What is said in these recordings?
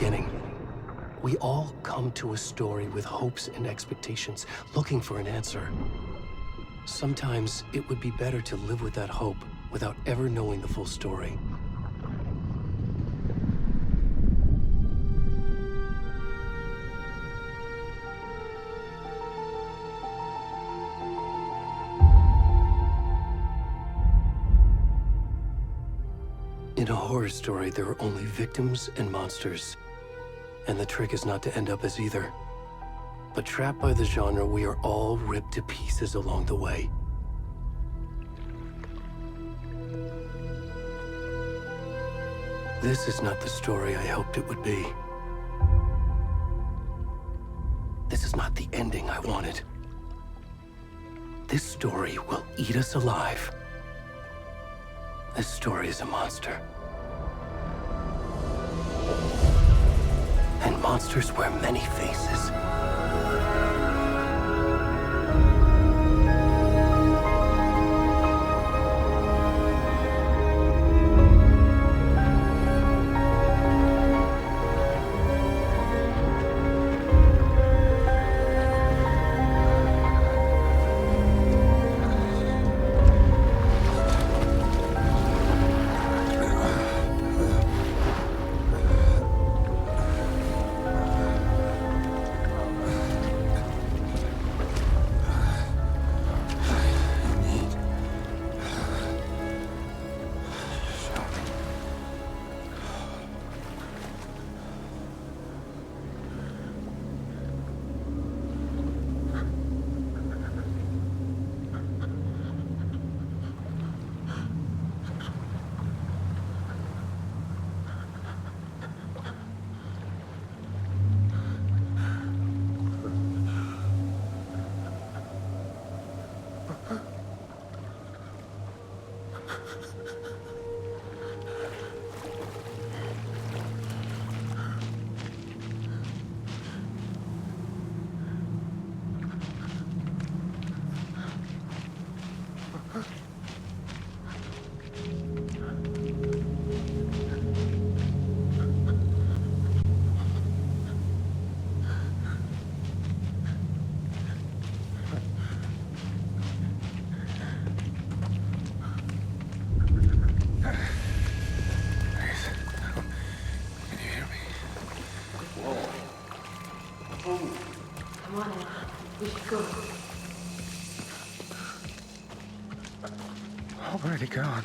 beginning. We all come to a story with hopes and expectations, looking for an answer. Sometimes it would be better to live with that hope without ever knowing the full story. In a horror story, there are only victims and monsters. And the trick is not to end up as either. But trapped by the genre, we are all ripped to pieces along the way. This is not the story I hoped it would be. This is not the ending I wanted. This story will eat us alive. This story is a monster. And monsters wear many faces. Already gone.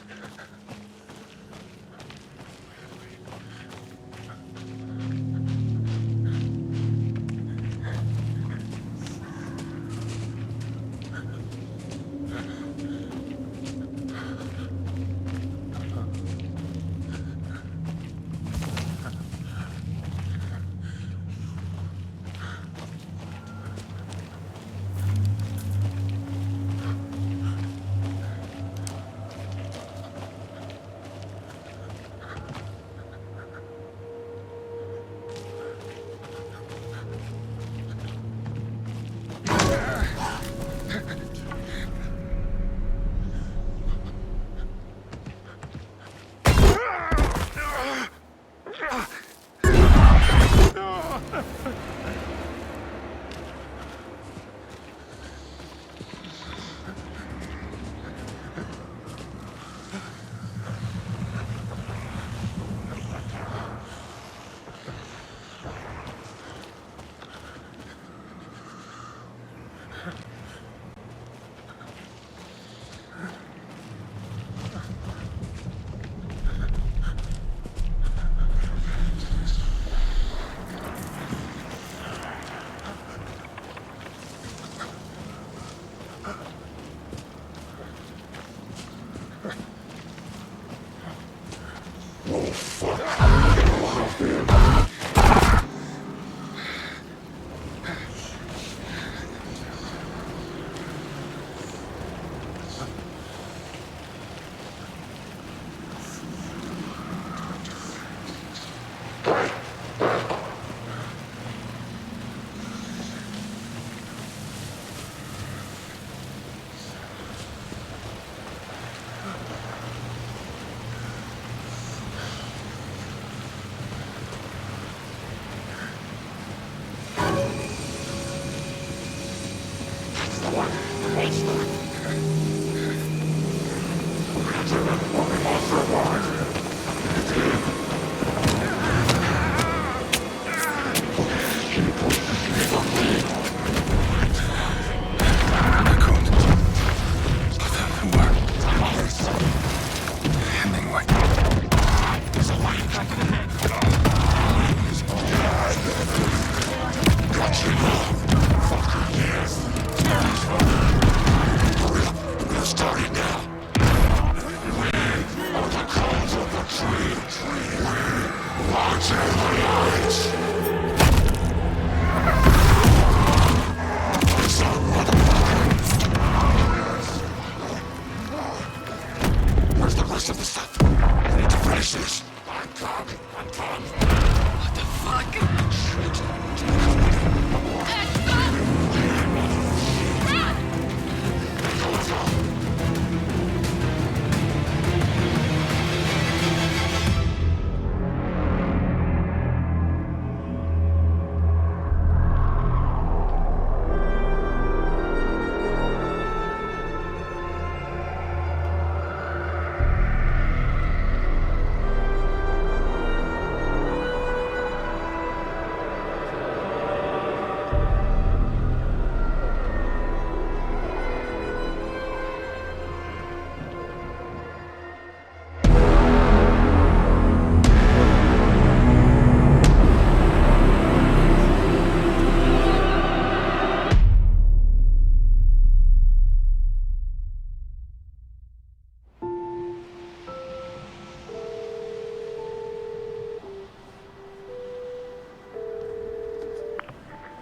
Where's the rest of the stuff? I need to finish this. I'm done. What the fuck? Shit.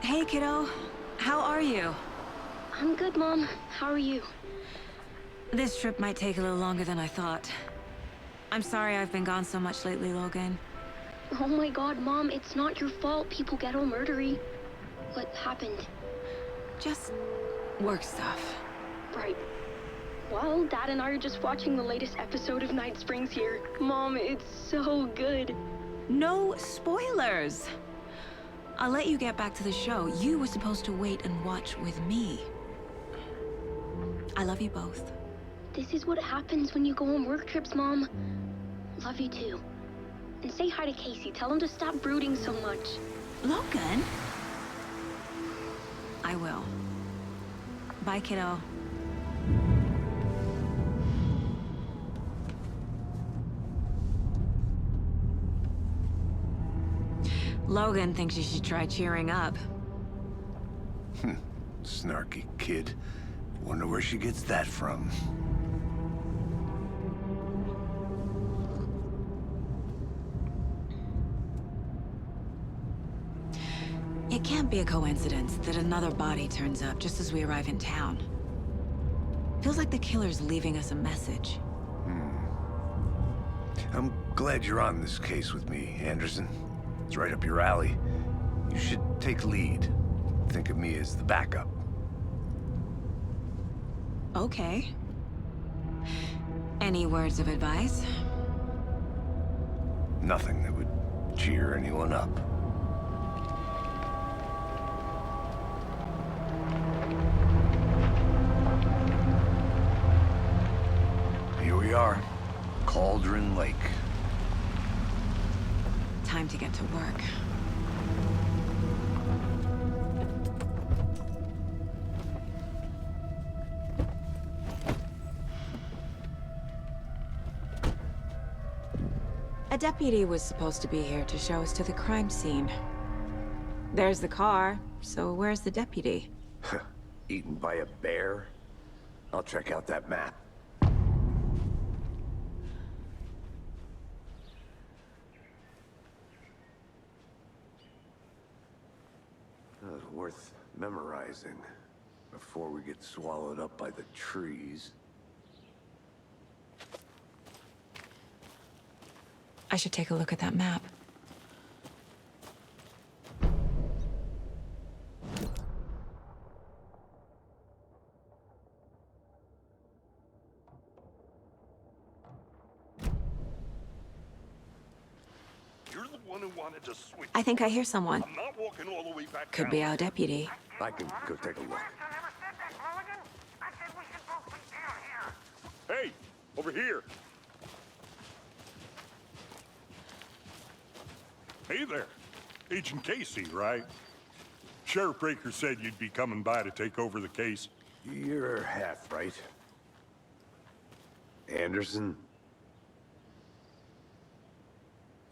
Hey, kiddo. How are you? I'm good, Mom. How are you? This trip might take a little longer than I thought. I'm sorry I've been gone so much lately, Logan. Oh my god, Mom, it's not your fault people get all murdery. What happened? Just work stuff. Right. Well, Dad and I are just watching the latest episode of Night Springs here. Mom, it's so good. No spoilers! I'll let you get back to the show. You were supposed to wait and watch with me. I love you both. This is what happens when you go on work trips, Mom. Love you too. And say hi to Casey. Tell him to stop brooding so much. Logan? I will. Bye, kiddo. Logan thinks you should try cheering up. Snarky kid. Wonder where she gets that from. It can't be a coincidence that another body turns up just as we arrive in town. Feels like the killer's leaving us a message. I'm glad you're on this case with me, Anderson. It's right up your alley. You should take lead. Think of me as the backup. Okay. Any words of advice? Nothing that would cheer anyone up. Here we are. Cauldron Lake. Time to get to work. A deputy was supposed to be here to show us to the crime scene. There's the car, so where's the deputy? Eaten by a bear? I'll check out that map. Worth memorizing before we get swallowed up by the trees. I should take a look at that map. You're the one who wanted to switch. I think I hear someone. I'm not walking all the way back Could down. be our deputy. I can go take a look. Hey, over here. Hey there. Agent Casey, right? Sheriff Breaker said you'd be coming by to take over the case. You're half right. Anderson?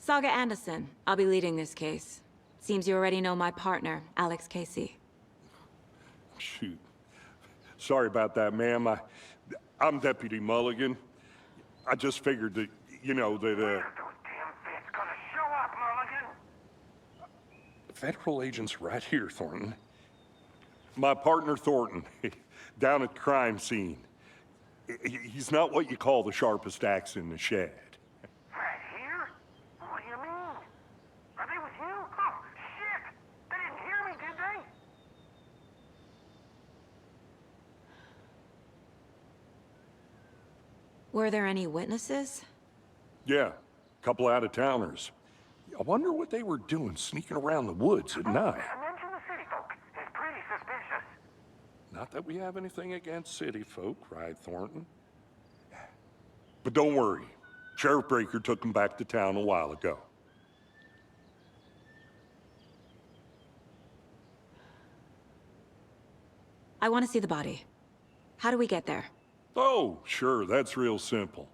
Saga Anderson. I'll be leading this case. Seems you already know my partner, Alex Casey. Shoot. Sorry about that, ma'am. I'm Deputy Mulligan. I just figured that, you know, that, Those damn feds gonna show up, Mulligan. Federal agent's right here, Thornton. My partner, Thornton, down at the crime scene. He's not what you call the sharpest axe in the shed. Right here? What do you mean? Are they with you? Oh, shit! They didn't hear me, did they? Were there any witnesses? Yeah, a couple out-of-towners. I wonder what they were doing sneaking around the woods at night. Mention the city folk. It's pretty suspicious. Not that we have anything against city folk, right, Thornton? But don't worry. Sheriff Breaker took them back to town a while ago. I want to see the body. How do we get there? Oh, sure, that's real simple.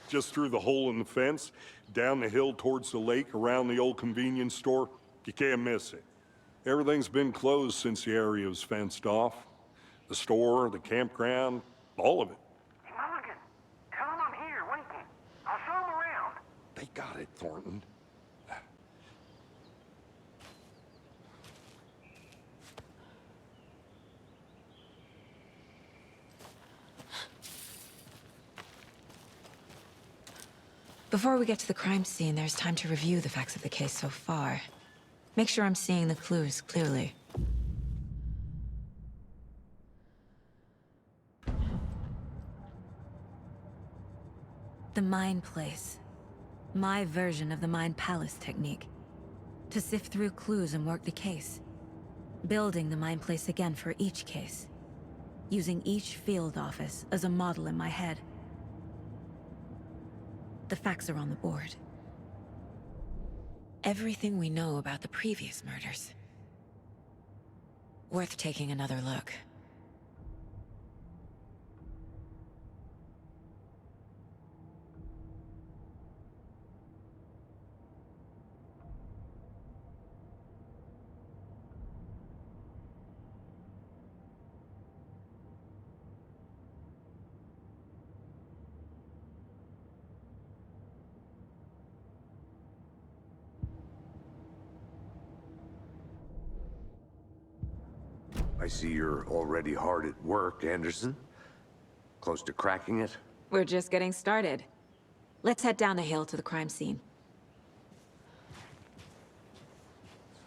Just through the hole in the fence, down the hill towards the lake, around the old convenience store. You can't miss it. Everything's been closed since the area was fenced off. The store, the campground, all of it. Hey, Mulligan, tell them I'm here waiting. I'll show them around. They got it, Thornton. Before we get to the crime scene, there's time to review the facts of the case so far. Make sure I'm seeing the clues clearly. The Mind Place. My version of the Mind Palace technique. To sift through clues and work the case. Building the Mind Place again for each case. Using each field office as a model in my head. The facts are on the board. Everything we know about the previous murders. Worth taking another look. I see you're already hard at work, Anderson. Close to cracking it? We're just getting started. Let's head down the hill to the crime scene.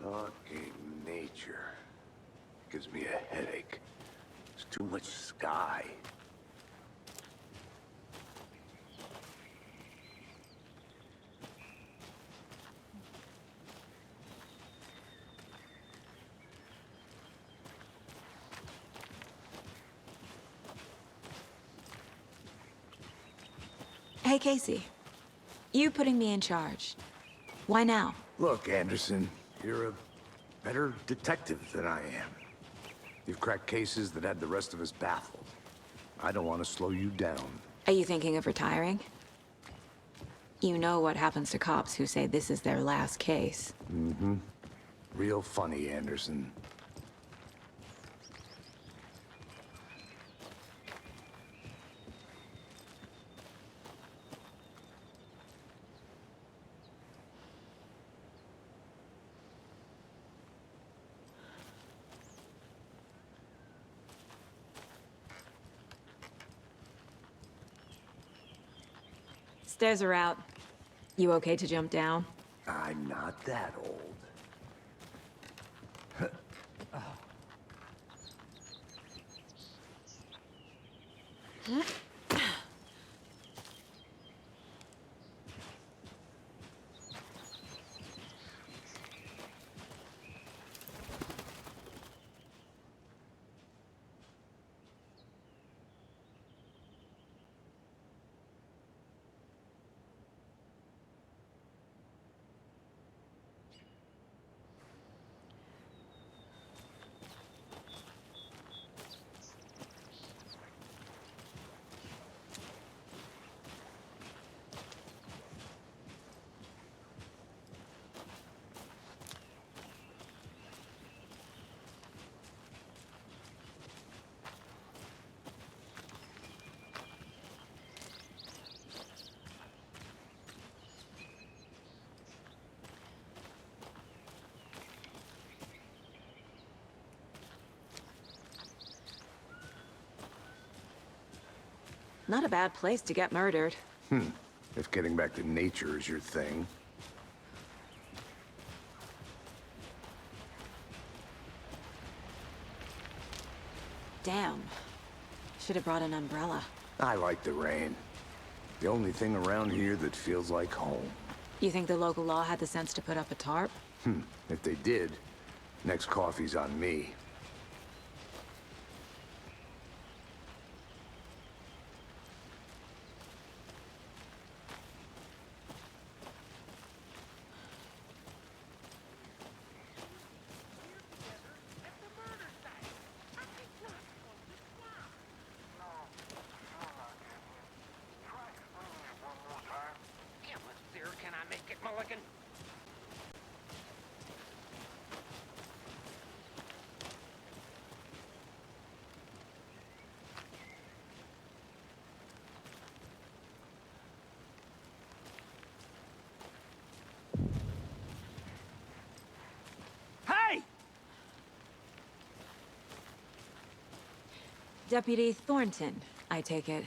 Fucking nature. Gives me a headache. There's too much sky. Hey, Casey. You putting me in charge. Why now? Look, Anderson, you're a better detective than I am. You've cracked cases that had the rest of us baffled. I don't want to slow you down. Are you thinking of retiring? You know what happens to cops who say this is their last case. Mm-hmm. Real funny, Anderson. Stairs are out. You okay to jump down? I'm not that old. Not a bad place to get murdered. If getting back to nature is your thing. Damn. Should have brought an umbrella. I like the rain. The only thing around here that feels like home. You think the local law had the sense to put up a tarp? If they did, next coffee's on me. Can I make it, Mulligan? Hey! Deputy Thornton, I take it.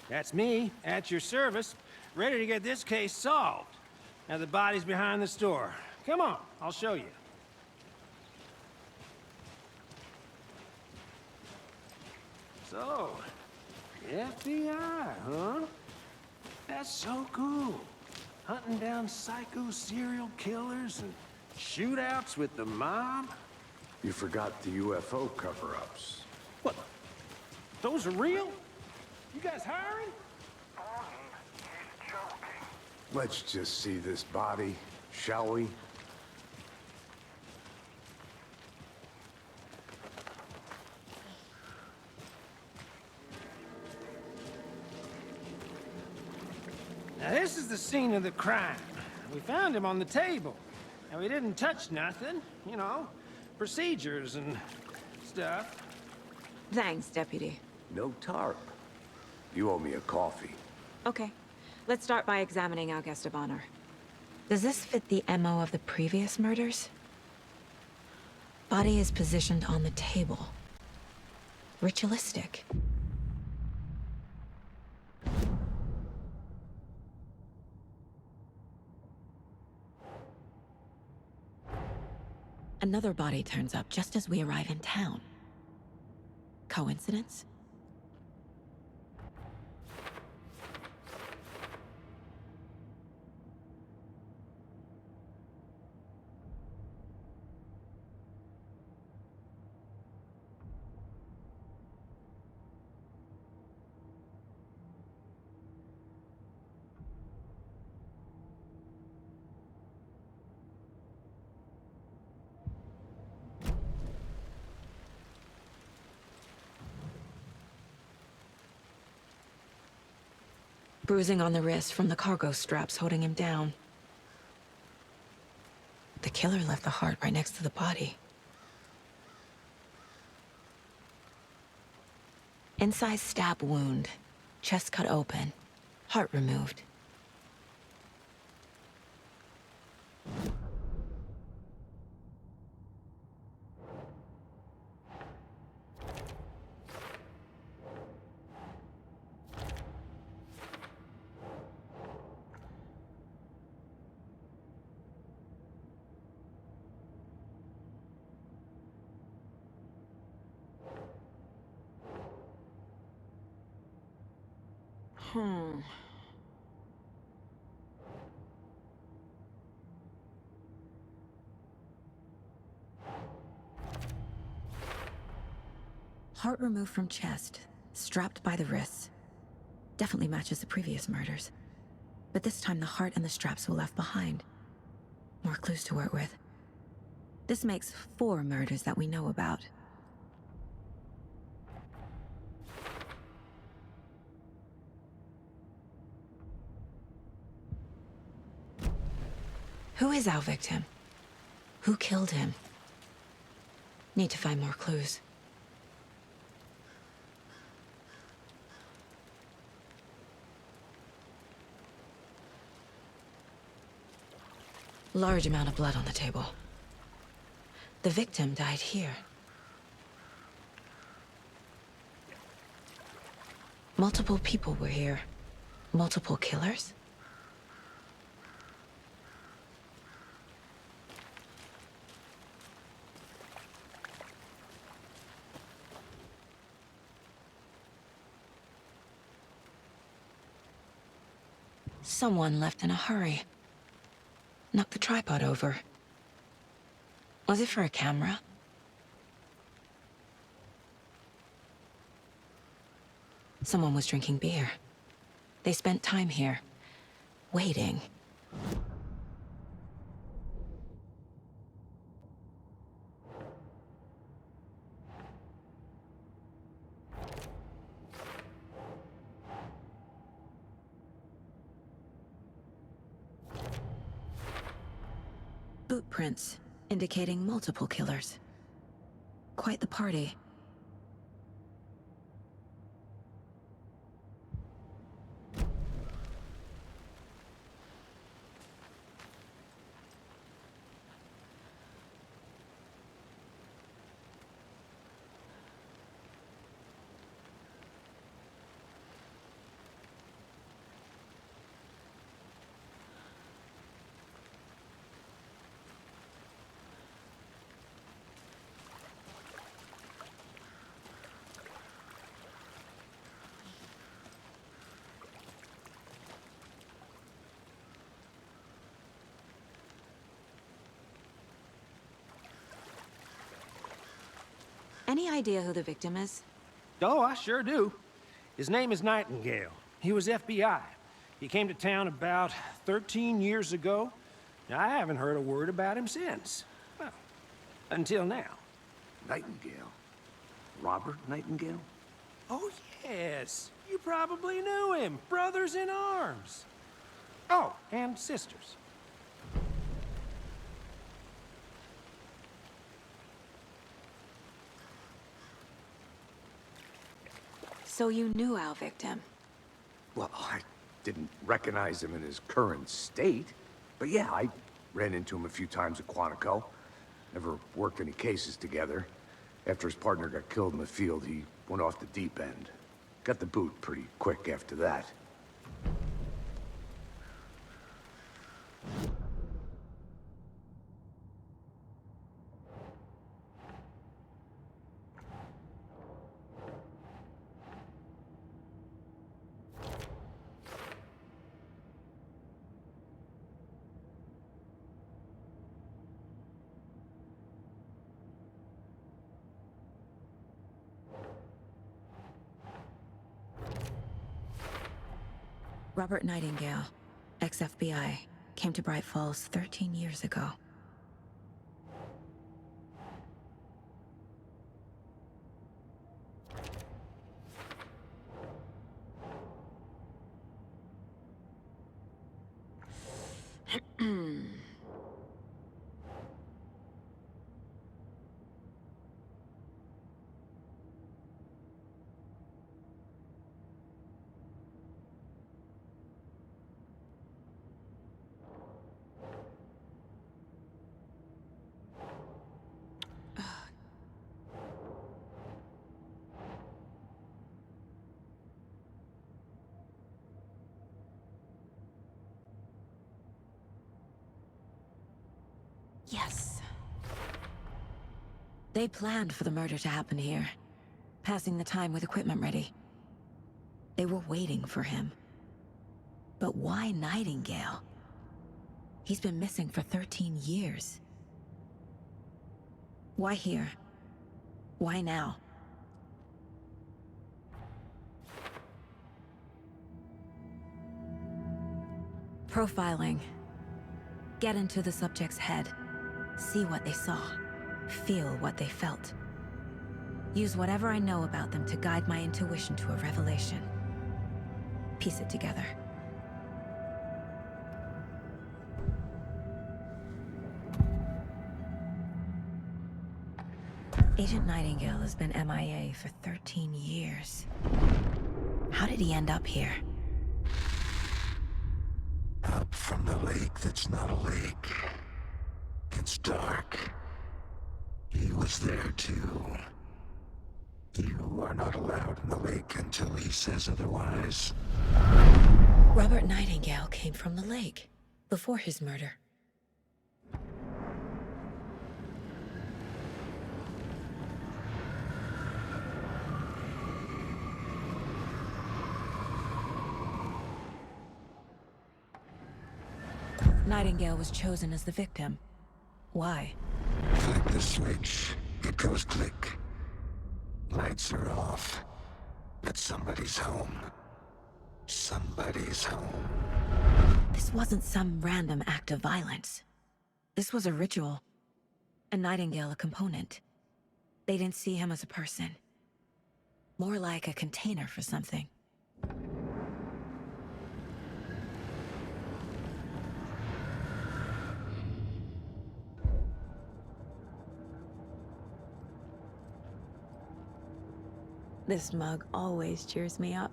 That's me, at your service, ready to get this case solved. Now the body's behind the store. Come on, I'll show you. So, the FBI, huh? That's so cool. Hunting down psycho serial killers and shootouts with the mob. You forgot the UFO cover-ups. What? Those are real? You guys hiring? He's joking. Let's just see this body, shall we? Now this is the scene of the crime. We found him on the table. And we didn't touch nothing, you know, procedures and stuff. Thanks, Deputy. No tarp. You owe me a coffee. Okay. Let's start by examining our guest of honor. Does this fit the MO of the previous murders? Body is positioned on the table. Ritualistic. Another body turns up just as we arrive in town. Coincidence? Bruising on the wrist from the cargo straps holding him down. The killer left the heart right next to the body. Inside stab wound, chest cut open, heart removed. Heart removed from chest, strapped by the wrists. Definitely matches the previous murders. But this time the heart and the straps were left behind. More clues to work with. This makes 4 murders that we know about. Who is our victim? Who killed him? Need to find more clues. Large amount of blood on the table. The victim died here. Multiple people were here. Multiple killers? Someone left in a hurry. Knocked the tripod over. Was it for a camera? Someone was drinking beer. They spent time here, waiting. Boot prints, indicating multiple killers. Quite the party. Any idea who the victim is? Oh, I sure do. His name is Nightingale. He was FBI. He came to town about 13 years ago. I haven't heard a word about him since. Well, until now. Nightingale? Robert Nightingale? Oh, yes. You probably knew him. Brothers in arms. Oh, and sisters. So you knew our victim? Well, I didn't recognize him in his current state. But yeah, I ran into him a few times at Quantico. Never worked any cases together. After his partner got killed in the field, he went off the deep end. Got the boot pretty quick after that. Robert Nightingale, ex-FBI, came to Bright Falls 13 years ago. Yes. They planned for the murder to happen here, passing the time with equipment ready. They were waiting for him. But why Nightingale? He's been missing for 13 years. Why here? Why now? Profiling. Get into the subject's head. See what they saw. Feel what they felt. Use whatever I know about them to guide my intuition to a revelation. Piece it together. Agent Nightingale has been MIA for 13 years. How did he end up here? Up from the lake that's not a lake. It's dark. He was there too. You are not allowed in the lake until he says otherwise. Robert Nightingale came from the lake before his murder. Nightingale was chosen as the victim. Why? Flick the switch. It goes click. Lights are off. But somebody's home. Somebody's home. This wasn't some random act of violence. This was a ritual. And Nightingale a component. They didn't see him as a person. More like a container for something. This mug always cheers me up.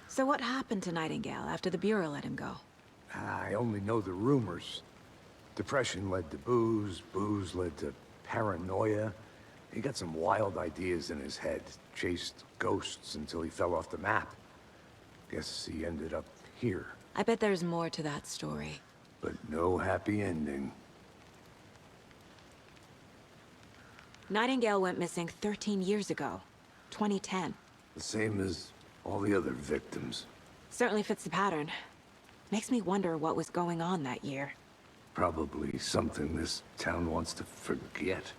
So what happened to Nightingale after the Bureau let him go? I only know the rumors. Depression led to booze, booze led to paranoia. He got some wild ideas in his head, chased ghosts until he fell off the map. Guess he ended up here. I bet there's more to that story. But no happy ending. Nightingale went missing 13 years ago, 2010. The same as all the other victims. Certainly fits the pattern. Makes me wonder what was going on that year. Probably something this town wants to forget.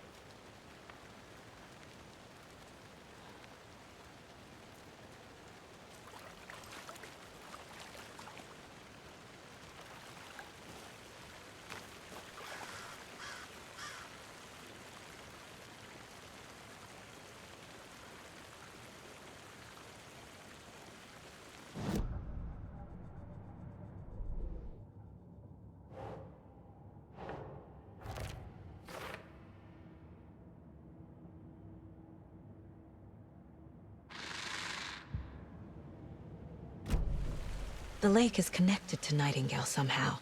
The lake is connected to Nightingale somehow.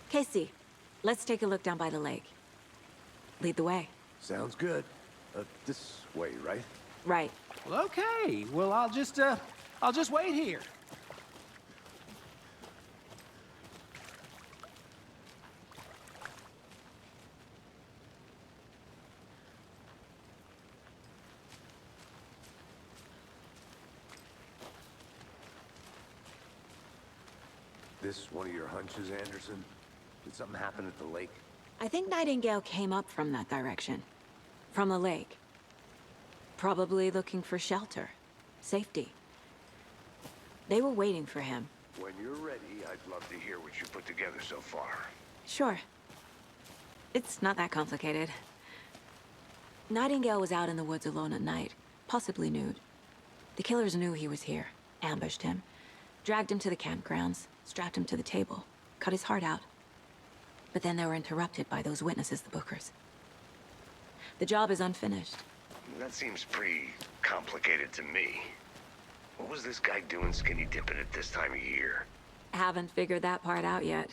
Casey, let's take a look down by the lake. Lead the way. Sounds good. This way, right? Right. Well, okay. Well, I'll just wait here. This one of your hunches, Anderson? Did something happen at the lake? I think Nightingale came up from that direction. From the lake. Probably looking for shelter. Safety. They were waiting for him. When you're ready, I'd love to hear what you put together so far. Sure. It's not that complicated. Nightingale was out in the woods alone at night, possibly nude. The killers knew he was here, ambushed him, dragged him to the campgrounds, strapped him to the table, cut his heart out. But then they were interrupted by those witnesses, the Bookers. The job is unfinished. That seems pretty complicated to me. What was this guy doing skinny dipping at this time of year? Haven't figured that part out yet.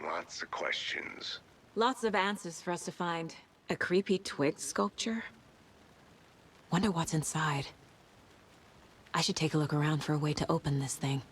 Lots of questions. Lots of answers for us to find. A creepy twig sculpture? Wonder what's inside. I should take a look around for a way to open this thing.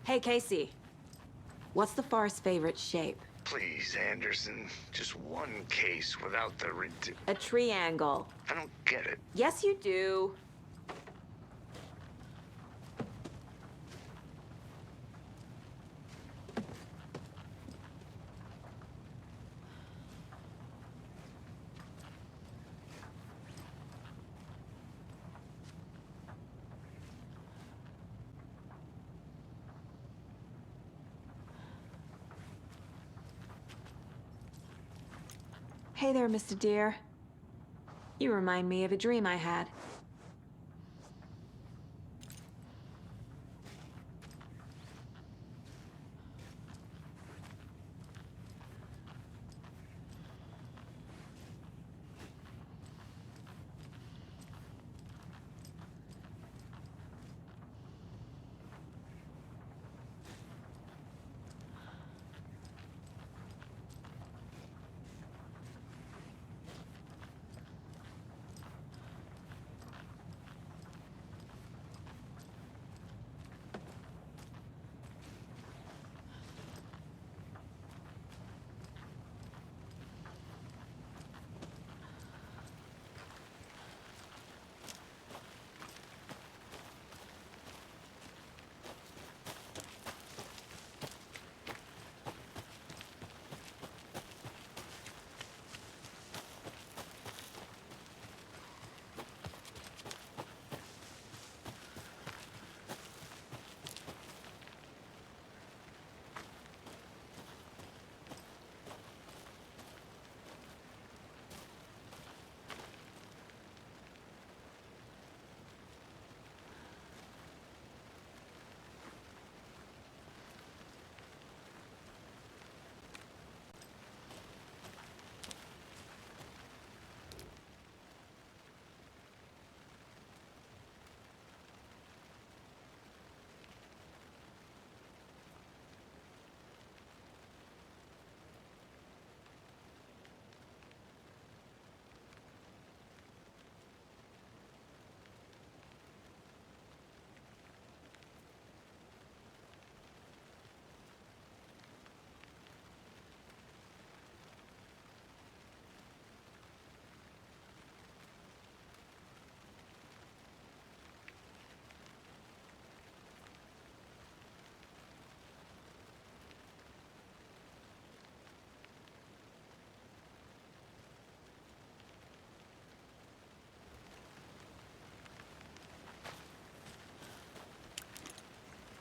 Hey, Casey. What's the far's favorite shape? Please, Anderson. Just one case without the A triangle. I don't get it. Yes, you do. Hey there, Mr. Deer. You remind me of a dream I had.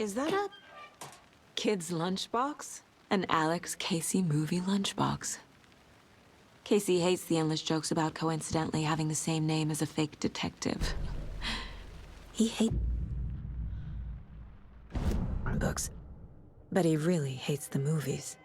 Is that a kid's lunchbox? An Alex Casey movie lunchbox. Casey hates the endless jokes about coincidentally having the same name as a fake detective. He hates books, but he really hates the movies.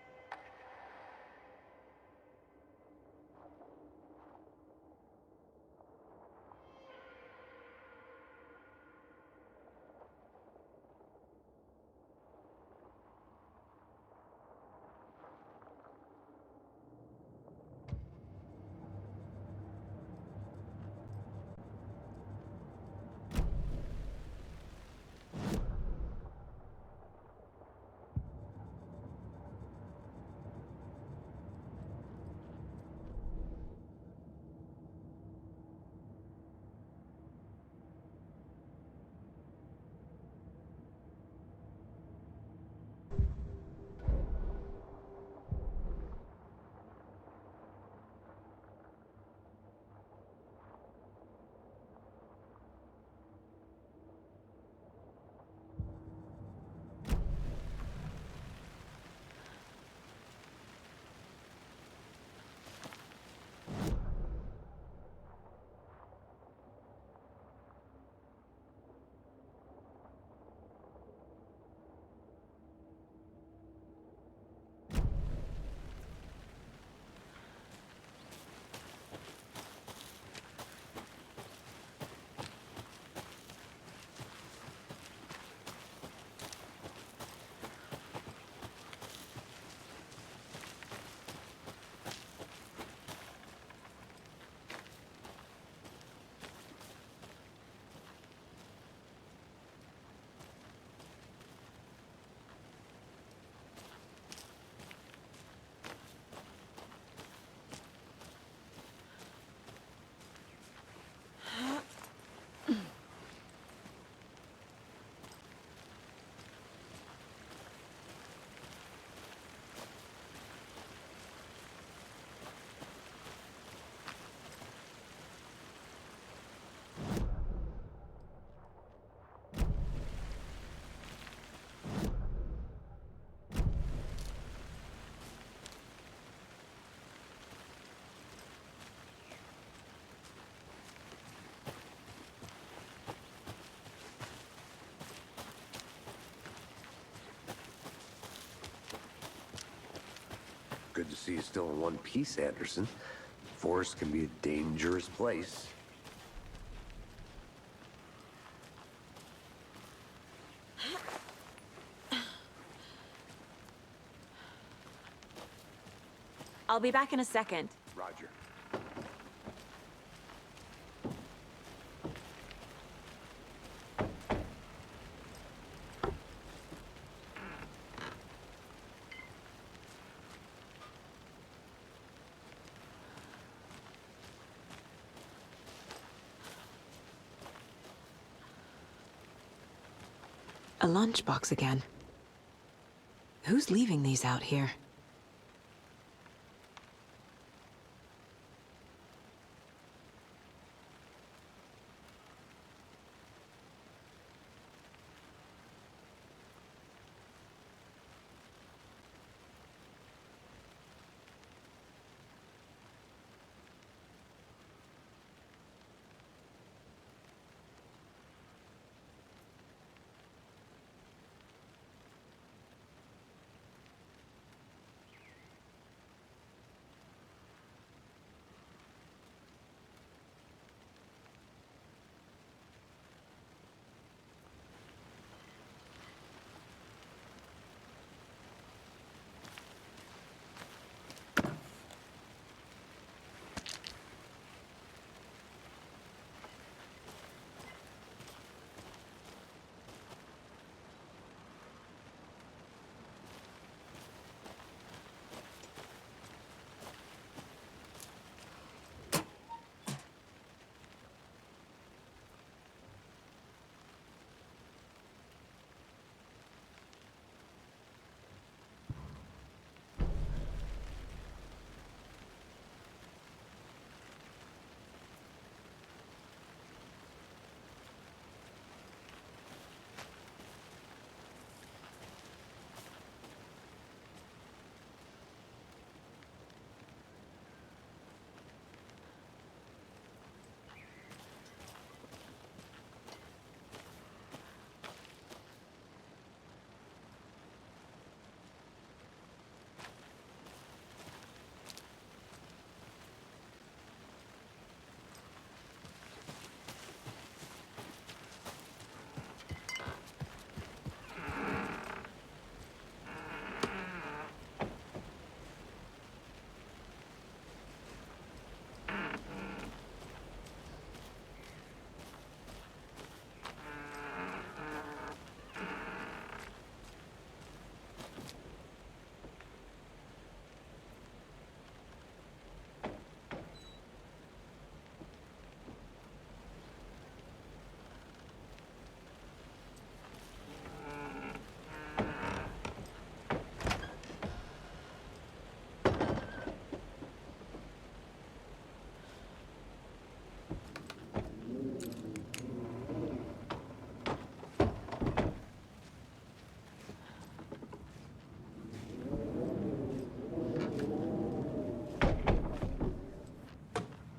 Good to see you still in one piece, Anderson. Forest can be a dangerous place. I'll be back in a second. Roger. A lunchbox again. Who's leaving these out here?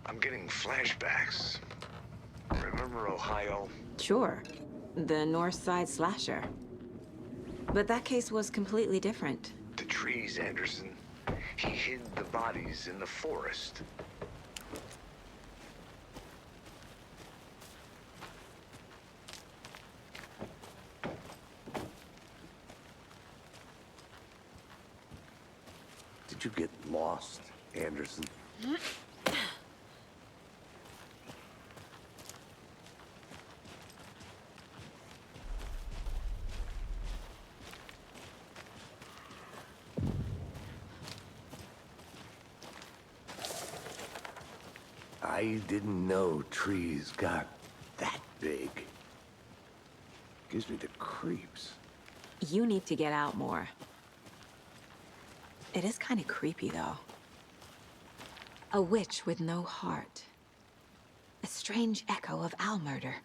I'm getting flashbacks. Remember Ohio? Sure. The North Side slasher. But that case was completely different. The trees, Anderson. He hid the bodies in the forest. Did you get lost, Anderson? I didn't know trees got that big. Gives me the creeps. You need to get out more. It is kind of creepy, though. A witch with no heart. A strange echo of owl murder.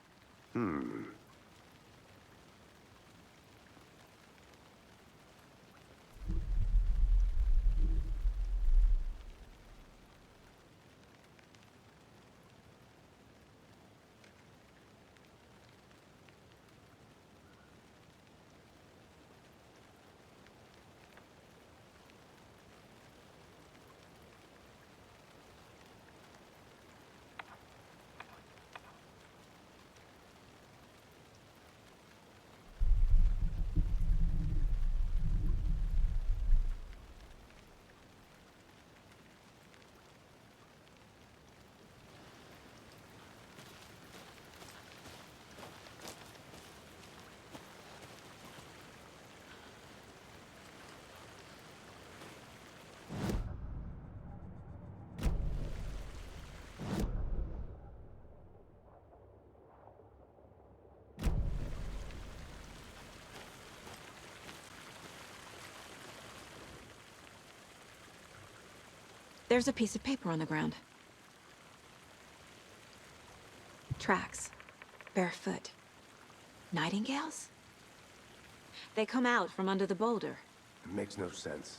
There's a piece of paper on the ground. Tracks. Barefoot. Nightingales? They come out from under the boulder. It makes no sense.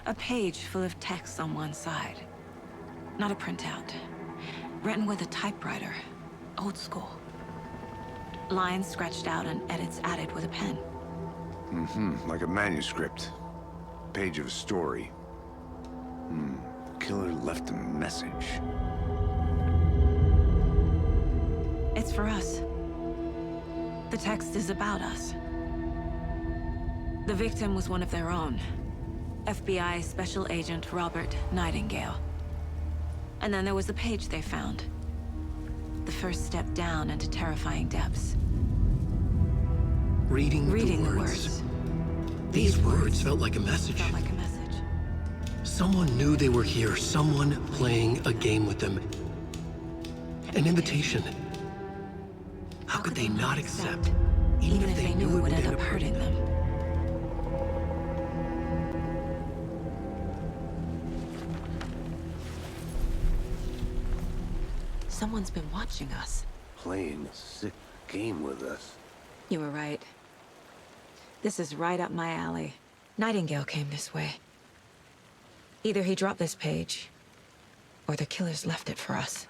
A page full of text on one side. Not a printout. Written with a typewriter. Old school. Lines scratched out and edits added with a pen. Like a manuscript. Page of a story. The killer left a message. It's for us. The text is about us. The victim was one of their own. FBI Special Agent Robert Nightingale. And then there was the page they found. The first step down into terrifying depths. Reading the words. These words felt like a message. Felt like a message. Someone knew they were here, someone playing a game with them. An invitation. How could they not accept, even if they knew it would end up hurting them? Someone's been watching us. Playing a sick game with us. You were right. This is right up my alley. Nightingale came this way. Either he dropped this page, or the killers left it for us.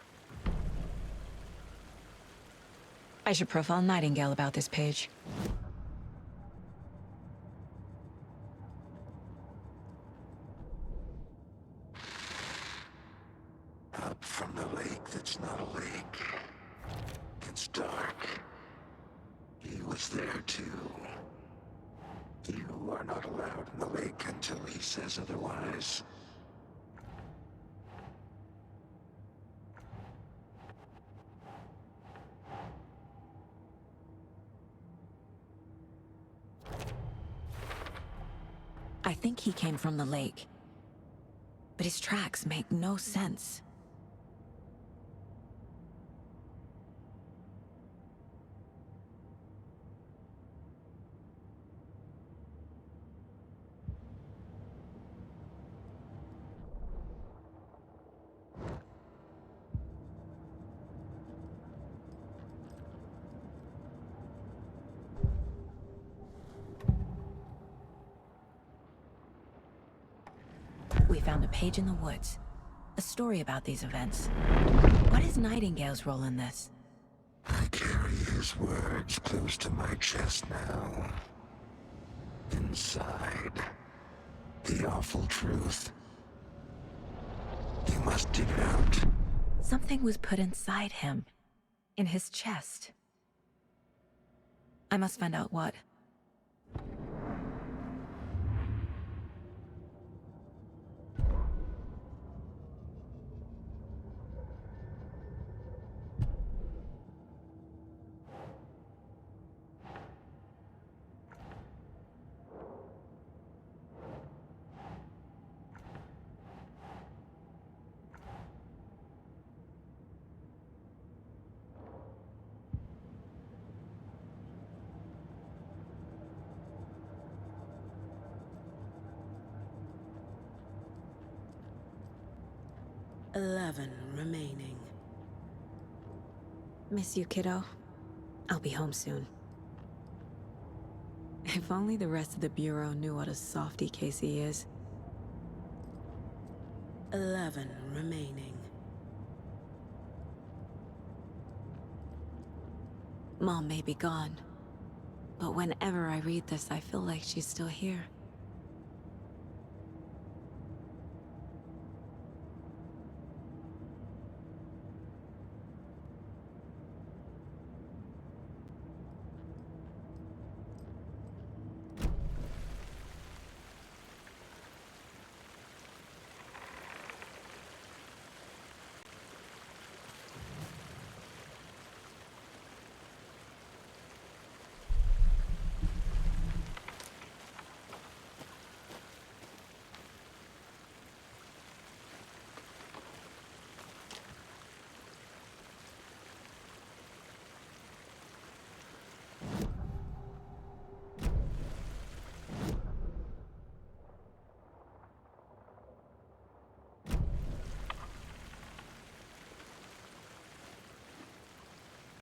I should profile Nightingale about this page. Up from the lake that's not a lake. It's dark. He was there too. You are not allowed in the lake until he says otherwise. I think he came from the lake. But his tracks make no sense. We found a page in the woods. A story about these events. What is Nightingale's role in this? I carry his words close to my chest now. Inside, the awful truth. You must dig it out. Something was put inside him. In his chest. I must find out what. "11 remaining. Miss you, kiddo. I'll be home soon. If only the rest of the Bureau knew what a softy Casey is. 11 remaining. Mom may be gone, but whenever I read this, I feel like she's still here.